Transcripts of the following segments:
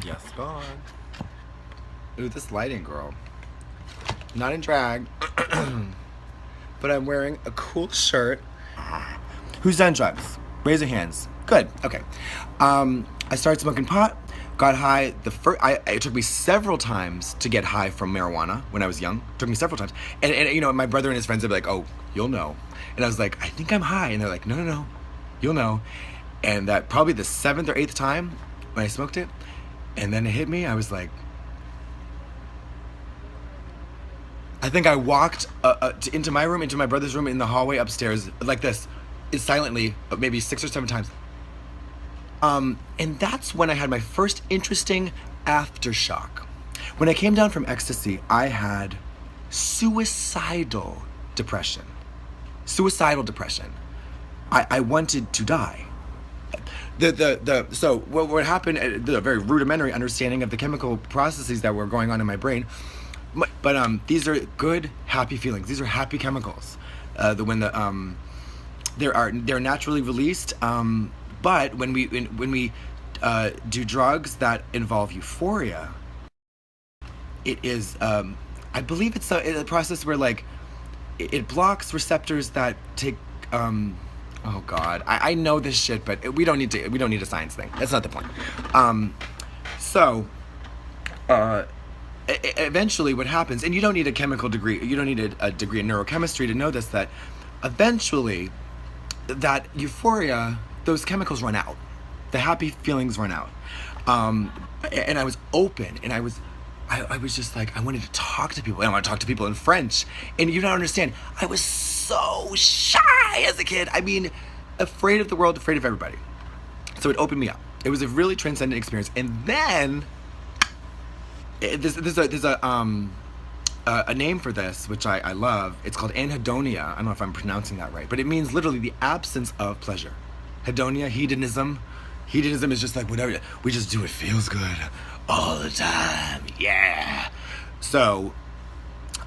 Yes, God. Ooh, this lighting, girl. Not in drag, but I'm wearing a cool shirt. Who's done drugs? Raise your hands. Good. Okay. I started smoking pot. Got high. It took me several times to get high from marijuana when I was young. It took me several times. And my brother and his friends would be like, "Oh, you'll know." And I was like, "I think I'm high." And they're like, "No, no, no, you'll know." And that probably the seventh or eighth time when I smoked it, and then it hit me. I was like, I think I walked into my room, into my brother's room in the hallway upstairs like this, silently, maybe 6 or 7 times. And that's when I had my first interesting aftershock. When I came down from ecstasy, I had suicidal depression. Suicidal depression. I wanted to die. So what happened? The very rudimentary understanding of the chemical processes that were going on in my brain. But these are good, happy feelings. These are happy chemicals. They're naturally released. But when we do drugs that involve euphoria, it is I believe it's a process where like it blocks receptors that take oh God, I know this shit, but we don't need a science thing. That's not the point. So eventually what happens, and you don't need a chemical degree, you don't need a degree in neurochemistry to know this, that eventually that euphoria, those chemicals run out. The happy feelings run out. And I was open, and I was just like, I wanted to talk to people. And I want to talk to people in French. And you don't understand, I was so shy as a kid. I mean, afraid of the world, afraid of everybody. So it opened me up. It was a really transcendent experience. And then there's a name for this, which I love. It's called anhedonia. I don't know if I'm pronouncing that right, but it means literally the absence of pleasure. Hedonia, hedonism. Hedonism is just like whatever. We just do what feels good all the time. Yeah. So,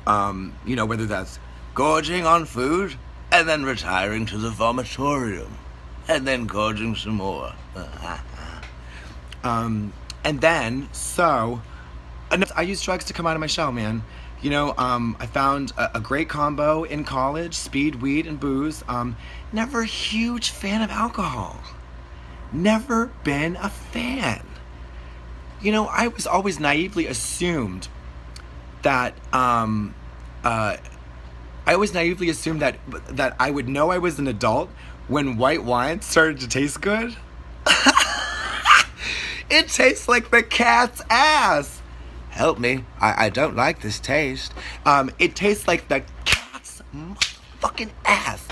whether that's gorging on food and then retiring to the vomitorium and then gorging some more. And then, I use drugs to come out of my shell, man. I found a great combo in college, speed, weed, and booze. Never a huge fan of alcohol. Never been a fan. I was always naively assumed that, that I would know I was an adult when white wine started to taste good. It tastes like the cat's ass. Help me. I don't like this taste. It tastes like the cat's fucking ass.